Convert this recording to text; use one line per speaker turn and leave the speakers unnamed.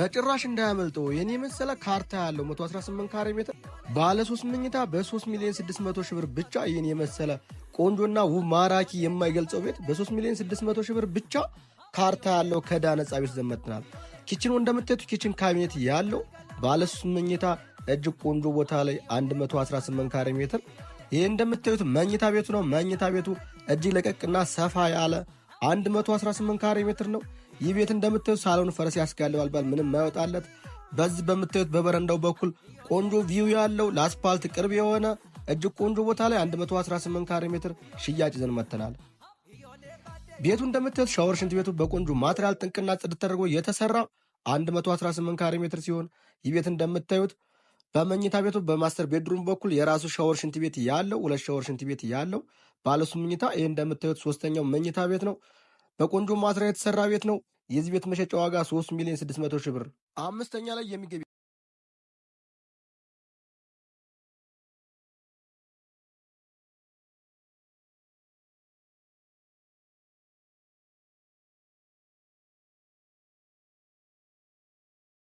በጭራሽ እንዳያመልጠው የኔ መሰለ ካርታ ያለው 118 ካሬ ሜትር ባለ 3 መኝታ በ3 ሚሊዮን 600 ሺህ ብር ብቻ ይሄን የመሰለ ቆንጆና ውብ ማራኪ የማይገልጸው ቤት በ3 ሚሊዮን 600 ሺህ ብር ብቻ ካርታ ያለው ከዳ ነጻ ቤት ዘመትናል። ኪችኑ እንደምታዩት ኪችን ካቢኔት ያለው ባለ 3 መኝታ እጅግ ቆንጆ ቦታ ላይ 118 ካሬ ሜትር። ይሄ እንደምታዩት መኝታ ቤቱ ነው። መኝታ ቤቱ እጅግ ለቀቅና ሰፋ ያለ 118 ካሬ ሜትር ነው። ይህ ቤት እንደምታዩት ሳሎን ፈረስ ያስጋልባል ባል ምንም ማይወጣለት። በዚህ በምታዩት በበረንዳው በኩል ቆንጆ ቪው ያለው ለአስፓልት ቅርብ የሆነ እጅግ ቆንጆ ቦታ ላይ 118 ካሬ ሜትር ሽያጭ ይዘን መተናል። ቤቱ እንደምታዩት ሻወር ሽንት ቤቱ በቆንጆ ማቴሪያል ጥንቅና ጽድት ተደርጎ የተሰራ 118 ካሬ ሜትር ሲሆን ይህ ቤት እንደምታዩት በመኝታ ቤቱ በማስተር ቤድሩም በኩል የራሱ ሻወር ሽንት ቤት ያለው 2 ሻወር ሽንት ቤት ያለው ባለ 3 መኝታ። ይሄ እንደምታዩት ሶስተኛው መኝታ ቤት ነው። በቆንጆ ማቴሪያል የተሰራ ቤት ነው። የዚህ ቤት መሸጫ ዋጋ 3 ሚሊዮን 600 ሺህ ብር። አምስተኛ ላይ የሚገኝ